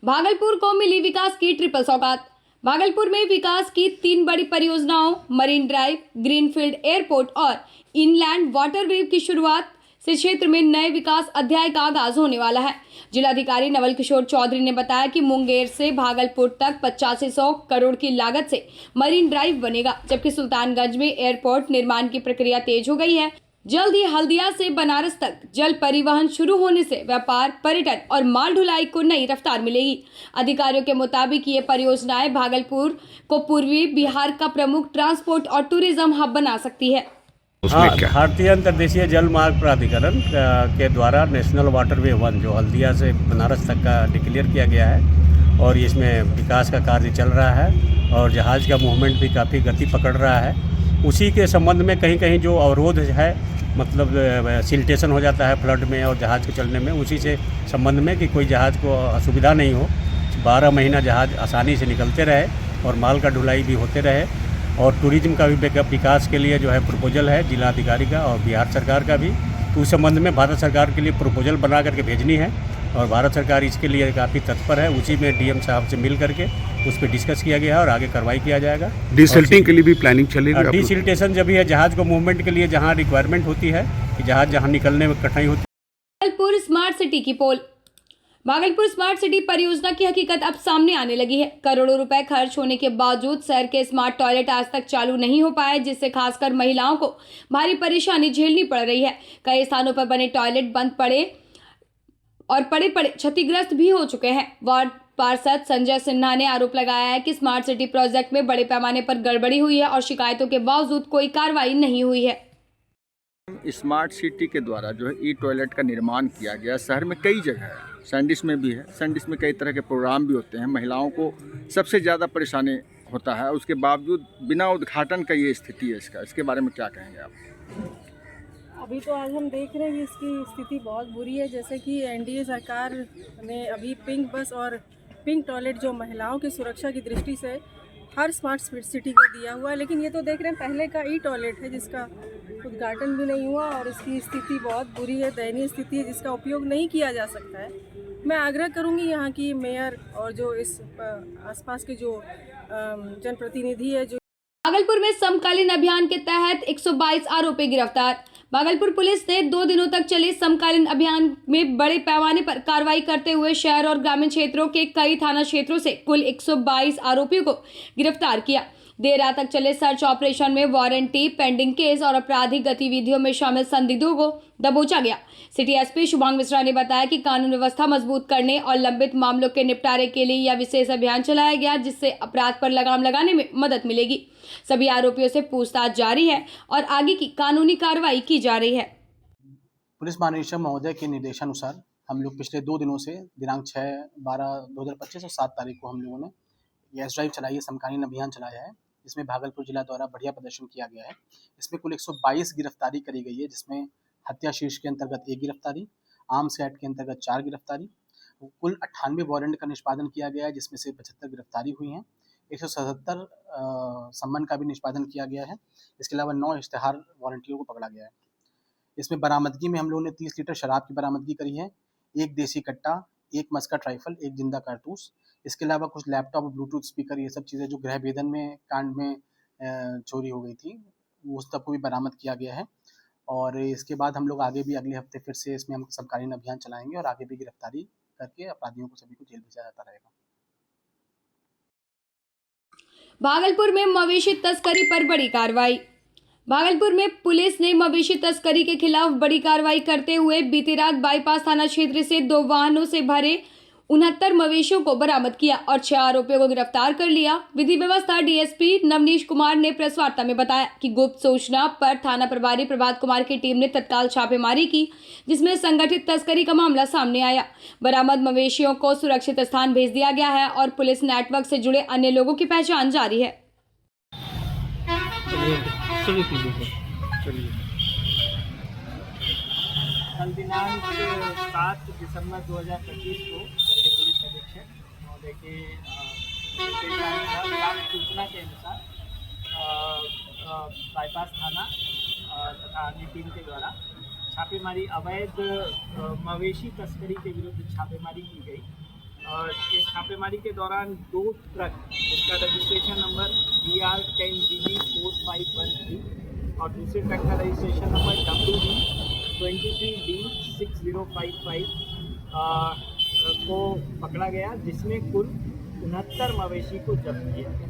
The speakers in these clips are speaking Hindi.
भागलपुर को मिली विकास की ट्रिपल सौगात। भागलपुर में विकास की 3 बड़ी परियोजनाओं मरीन ड्राइव, ग्रीनफील्ड एयरपोर्ट और इनलैंड वाटरवे की शुरुआत से क्षेत्र में नए विकास अध्याय का आगाज होने वाला है। जिलाधिकारी नवल किशोर चौधरी ने बताया कि मुंगेर से भागलपुर तक 8500 करोड़ की लागत से मरीन ड्राइव बनेगा, जबकि सुल्तानगंज में एयरपोर्ट निर्माण की प्रक्रिया तेज हो गई है। जल्द ही हल्दिया से बनारस तक जल परिवहन शुरू होने से व्यापार, पर्यटन और माल ढुलाई को नई रफ्तार मिलेगी। अधिकारियों के मुताबिक ये परियोजनाएं भागलपुर को पूर्वी बिहार का प्रमुख ट्रांसपोर्ट और टूरिज्म हब बना सकती है। भारतीय अंतर्देशीय जल मार्ग प्राधिकरण के द्वारा नेशनल वाटरवे 1 जो हल्दिया से बनारस तक का डिक्लेयर किया गया है और इसमें विकास का कार्य चल रहा है और जहाज़ का मूवमेंट भी काफ़ी गति पकड़ रहा है। उसी के संबंध में कहीं कहीं जो अवरोध है, मतलब सिल्टेशन हो जाता है फ्लड में और जहाज़ को चलने में, उसी से संबंध में कि कोई जहाज़ को असुविधा नहीं हो, 12 महीना जहाज़ आसानी से निकलते रहे और माल का ढुलाई भी होते रहे। और टूरिज्म का भी विकास के लिए जो है प्रपोजल है जिलाधिकारी का और बिहार सरकार का भी, तो उस संबंध में भारत सरकार के लिए प्रपोजल बना करके भेजनी है और भारत सरकार इसके लिए काफ़ी तत्पर है। उसी में डीएम साहब से मिल करके उस पर डिस्कस किया गया है और आगे कार्रवाई किया जाएगा। डिसिल्टिंग के लिए भी प्लानिंग चलेगी। डिसिल्टेशन जब भी है जहाज़ को मूवमेंट के लिए, जहाँ रिक्वायरमेंट होती है कि जहाज़ जहाँ निकलने में कठिनाई होती है। भागलपुर स्मार्ट सिटी की पोल। भागलपुर स्मार्ट सिटी परियोजना की हकीकत अब सामने आने लगी है। करोड़ों रुपए खर्च होने के बावजूद शहर के स्मार्ट टॉयलेट आज तक चालू नहीं हो पाए, जिससे खासकर महिलाओं को भारी परेशानी झेलनी पड़ रही है। कई स्थानों पर बने टॉयलेट बंद पड़े और पड़े क्षतिग्रस्त भी हो चुके हैं। वार्ड पार्षद संजय सिन्हा ने आरोप लगाया है कि स्मार्ट सिटी प्रोजेक्ट में बड़े पैमाने पर गड़बड़ी हुई है और शिकायतों के बावजूद कोई कार्रवाई नहीं हुई है। स्मार्ट सिटी के द्वारा जो है ई टॉयलेट का निर्माण किया गया शहर में कई जगह है, सैंडिस में भी है। सैंडिस में कई तरह के प्रोग्राम भी होते हैं, महिलाओं को सबसे ज़्यादा परेशानी होता है, उसके बावजूद बिना उद्घाटन का ये स्थिति है। इसके बारे में क्या कहेंगे आप? अभी तो आज हम देख रहे हैं कि इसकी स्थिति बहुत बुरी है। जैसे कि एनडीए सरकार ने अभी पिंक बस और पिंक टॉयलेट जो महिलाओं की सुरक्षा की दृष्टि से हर स्मार्ट सिटी को दिया हुआ है, लेकिन ये तो देख रहे हैं पहले का ई टॉयलेट है जिसका उद्घाटन भी नहीं हुआ और इसकी स्थिति बहुत बुरी है, दयनीय स्थिति है, जिसका उपयोग नहीं किया जा सकता है। मैं आग्रह करूंगी यहाँ की मेयर और जो इस आसपास के जो जनप्रतिनिधि है जो भागलपुर में समकालीन अभियान के तहत 122 आरोपी गिरफ्तार। भागलपुर पुलिस ने 2 दिनों तक चले समकालीन अभियान में बड़े पैमाने पर कार्रवाई करते हुए शहर और ग्रामीण क्षेत्रों के कई थाना क्षेत्रों से कुल 122 आरोपियों को गिरफ्तार किया। देर रात तक चले सर्च ऑपरेशन में वारंटी, पेंडिंग केस और आपराधिक गतिविधियों में शामिल संदिग्धों को दबोचा गया। सिटी एसपी शुभांग मिश्रा ने बताया कि कानून व्यवस्था मजबूत करने और लंबित मामलों के निपटारे के लिए यह विशेष अभियान चलाया गया, जिससे अपराध पर लगाम लगाने में मदद मिलेगी। सभी आरोपियों से पूछताछ जारी है और आगे की कानूनी कार्रवाई की जा रही है। पुलिस महानिरीक्षक महोदय के निर्देशानुसार हम लोग पिछले 2 दिनों से दिनांक 6/12/2025 और 7 तारीख को हम लोगों ने यस ड्राइव चलाई है, समकालीन अभियान चलाया है। इसमें भागलपुर जिला द्वारा बढ़िया प्रदर्शन किया गया है। इसमें कुल 122 गिरफ्तारी करी गई है, जिसमें हत्या शीर्ष के अंतर्गत 1 गिरफ्तारी, आर्म्स एक्ट के अंतर्गत 4 गिरफ्तारी, कुल 98 वारंट का निष्पादन किया गया है, जिसमें से 75 गिरफ्तारी हुई हैं। 177 सम्मन का भी निष्पादन किया गया है। इसके अलावा 9 इश्तेहार वारंटियों को पकड़ा गया है। इसमें बरामदगी में हम लोगों ने 30 लीटर शराब की बरामदगी करी है, 1 देसी कट्टा, 1 मस्कट राइफल, 1 जिंदा कारतूस। इसके अलावा कुछ लैपटॉप, ब्लूटूथ स्पीकर, ये सब चीज़ें जो गृह भेदन में कांड में चोरी हो गई थी, वो सब को भी बरामद किया गया है। और इसके बाद हम लोग आगे भी अगले हफ्ते फिर से इसमें हम समकालीन अभियान चलाएंगे और आगे भी गिरफ्तारी करके अपराधियों को सभी को जेल भेजा जाता रहेगा। भागलपुर में मवेशी तस्करी पर बड़ी कार्रवाई। भागलपुर में पुलिस ने मवेशी तस्करी के खिलाफ बड़ी कार्रवाई करते हुए बीती रात बाईपास थाना क्षेत्र से 2 वाहनों से भरे 69 मवेशियों को बरामद किया और 6 आरोपियों को गिरफ्तार कर लिया। विधि व्यवस्था डीएसपी नवनीश कुमार ने प्रेस वार्ता में बताया कि गुप्त सूचना पर थाना प्रभारी प्रभात कुमार की टीम ने तत्काल छापेमारी की, जिसमें संगठित तस्करी का मामला सामने आया। बरामद मवेशियों को सुरक्षित स्थान भेज दिया गया है और पुलिस नेटवर्क से जुड़े अन्य लोगों की पहचान जारी है। कल दिनांक 7 दिसंबर 2025 को पुलिस अधीक्षक महोदय के सूचना के अनुसार बाईपास थाना तथा अन्य टीम के द्वारा छापेमारी, अवैध मवेशी तस्करी के विरुद्ध छापेमारी की गई। इस छापेमारी के दौरान 2 ट्रक जिसका रजिस्ट्रेशन नंबर BR10GB4513 और दूसरे ट्रक का रजिस्ट्रेशन नंबर WD23D6055 को पकड़ा गया, जिसमें कुल 69 मवेशी को जब्त किया गया।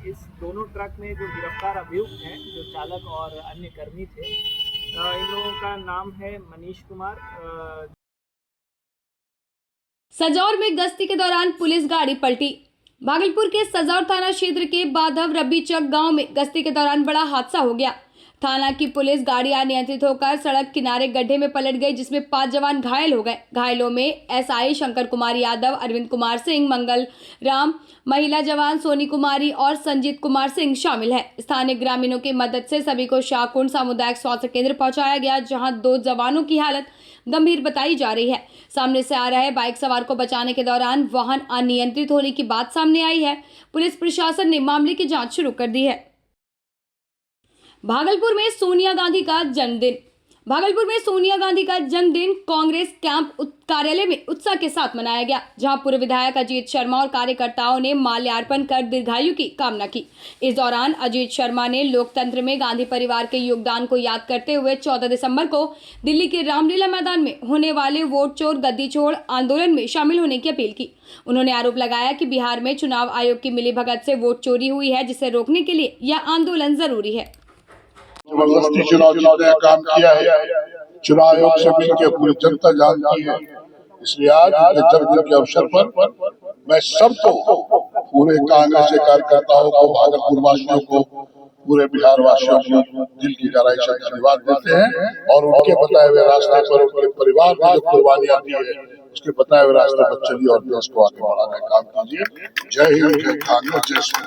इस दोनों ट्रक में जो गिरफ्तार अभियुक्त हैं, जो चालक और अन्य कर्मी थे, इन लोगों का नाम है मनीष कुमार। सजौर में गश्ती के दौरान पुलिस गाड़ी पलटी। भागलपुर के सजौर थाना क्षेत्र के बाधव रब्बी चक गांव में गश्ती के दौरान बड़ा हादसा हो गया। थाना की पुलिस गाड़ी अनियंत्रित होकर सड़क किनारे गड्ढे में पलट गई, जिसमें 5 जवान घायल हो गए। घायलों में एसआई शंकर कुमार यादव, अरविंद कुमार सिंह, मंगल राम, महिला जवान सोनी कुमारी और संजीत कुमार सिंह शामिल है। स्थानीय ग्रामीणों की मदद से सभी को शाहकुंड सामुदायिक स्वास्थ्य केंद्र पहुंचाया गया, जहां 2 जवानों की हालत गंभीर बताई जा रही है। सामने से आ रहे बाइक सवार को बचाने के दौरान वाहन अनियंत्रित होने की बात सामने आई है। पुलिस प्रशासन ने मामले की जांच शुरू कर दी है। भागलपुर में सोनिया गांधी का जन्मदिन। भागलपुर में सोनिया गांधी का जन्मदिन कांग्रेस कैंप कार्यालय में उत्साह के साथ मनाया गया, जहां पूर्व विधायक अजीत शर्मा और कार्यकर्ताओं ने माल्यार्पण कर दीर्घायु की कामना की। इस दौरान अजीत शर्मा ने लोकतंत्र में गांधी परिवार के योगदान को याद करते हुए 14 दिसंबर को दिल्ली के रामलीला मैदान में होने वाले वोट चोर गद्दी छोड़ आंदोलन में शामिल होने की अपील की। उन्होंने आरोप लगाया कि बिहार में चुनाव आयोग की मिलीभगत से वोट चोरी हुई है, जिसे रोकने के लिए यह आंदोलन जरूरी है। जबरदस्ती चुनाव जीतने का काम किया है, चुनाव आयोग से मिलकर पूरी जनता जानती है। इसलिए आज जन्मदिन के अवसर पर मैं सबको, पूरे कांग्रेस के कार्यकर्ताओं को, भागलपुर वासियों को, पूरे बिहार वासियों को दिल की गहराई से धन्यवाद देते हैं और उनके बताए हुए रास्ते पर उनके परिवार में जो कुर्बानियां दी है, उसके बताए हुए रास्ते पर चलिए और देश को आगे बढ़ाने का काम कीजिए। जय हिंद, जय कांग्रेस, जय श्री।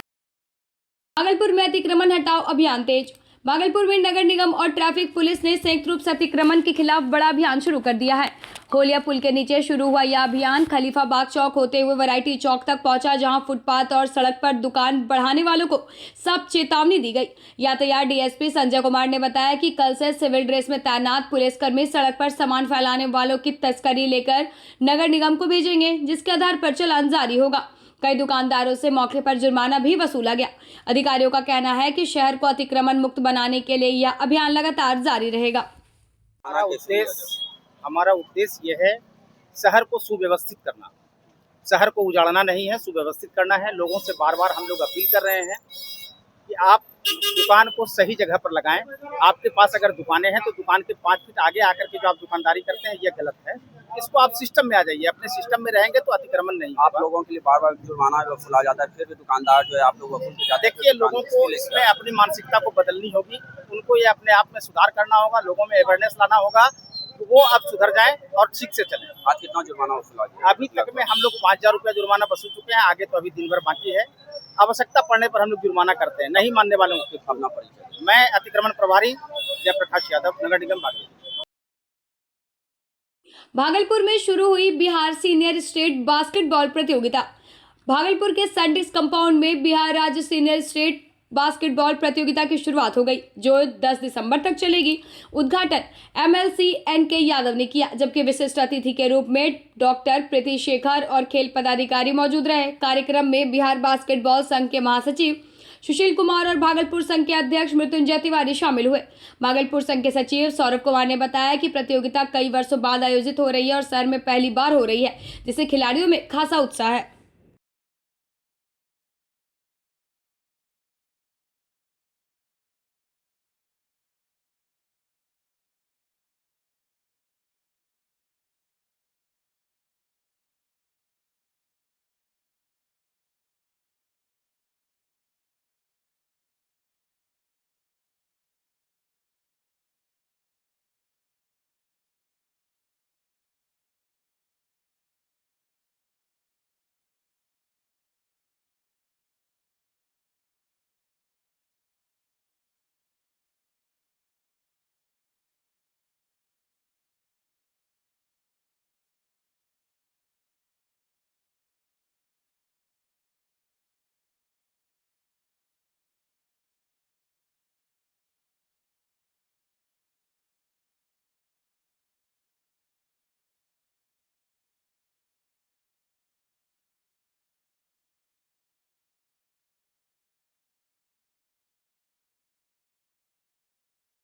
भागलपुर में अतिक्रमण हटाओ अभियान तेज। भागलपुर में नगर निगम और ट्रैफिक पुलिस ने संयुक्त रूप से अतिक्रमण के खिलाफ बड़ा अभियान शुरू कर दिया है। होलिया पुल के नीचे शुरू हुआ यह अभियान खलीफाबाग चौक होते हुए वैरायटी चौक तक पहुंचा, जहां फुटपाथ और सड़क पर दुकान बढ़ाने वालों को सख्त चेतावनी दी गई। यातायात डीएसपी संजय कुमार ने बताया कि कल से सिविल ड्रेस में तैनात पुलिसकर्मी सड़क पर सामान फैलाने वालों की तस्करी लेकर नगर निगम को भेजेंगे, जिसके आधार पर चालान जारी होगा। कई दुकानदारों से मौके पर जुर्माना भी वसूला गया। अधिकारियों का कहना है कि शहर को अतिक्रमण मुक्त बनाने के लिए यह अभियान लगातार जारी रहेगा। हमारा उद्देश्य यह है शहर को सुव्यवस्थित करना, शहर को उजाड़ना नहीं है, सुव्यवस्थित करना है। लोगों से बार बार हम लोग अपील कर रहे हैं कि आप दुकान को सही जगह पर लगाएं। आपके पास अगर दुकानें हैं तो दुकान के 5 फीट आगे आकर के जो आप दुकानदारी करते हैं, यह गलत है। इसको आप सिस्टम में आ जाइए, अपने सिस्टम में रहेंगे तो अतिक्रमण नहीं। आप लोगों के लिए बार बार जुर्माना वसूला जाता है, फिर भी दुकानदार जो है आप लोग वसूल जाते हैं। देखिए, लोगों को इसमें अपनी मानसिकता को बदलनी होगी, उनको ये अपने आप में सुधार करना होगा, लोगों में अवेयरनेस लाना होगा, तो वो अब सुधर जाएं और ठीक से चलें। आज कितना जुर्माना वसूला गया? अभी तक में हम लोग 5000 रुपया जुर्माना वसूल चुके हैं, आगे तो अभी दिन भर बाकी है। आवश्यकता पड़ने पर हम लोग जुर्माना करते हैं, नहीं मानने वालों को अपना परिचय। मैं अतिक्रमण प्रभारी जयप्रकाश यादव, नगर निगम भागलपुर। भागलपुर में शुरू हुई बिहार सीनियर स्टेट बास्केटबॉल प्रतियोगिता। भागलपुर के सैंडिस कंपाउंड में बिहार राज्य सीनियर स्टेट बास्केटबॉल प्रतियोगिता की शुरुआत हो गई, जो 10 दिसंबर तक चलेगी। उद्घाटन MLC NK यादव ने किया, जबकि विशिष्ट अतिथि के रूप में डॉक्टर प्रीति शेखर और खेल पदाधिकारी मौजूद रहे। कार्यक्रम में बिहार बास्केटबॉल संघ के महासचिव सुशील कुमार और भागलपुर संघ के अध्यक्ष मृत्युंजय तिवारी शामिल हुए। भागलपुर संघ के सचिव सौरभ कुमार ने बताया कि प्रतियोगिता कई वर्षों बाद आयोजित हो रही है और शहर में पहली बार हो रही है, जिससे खिलाड़ियों में खासा उत्साह है।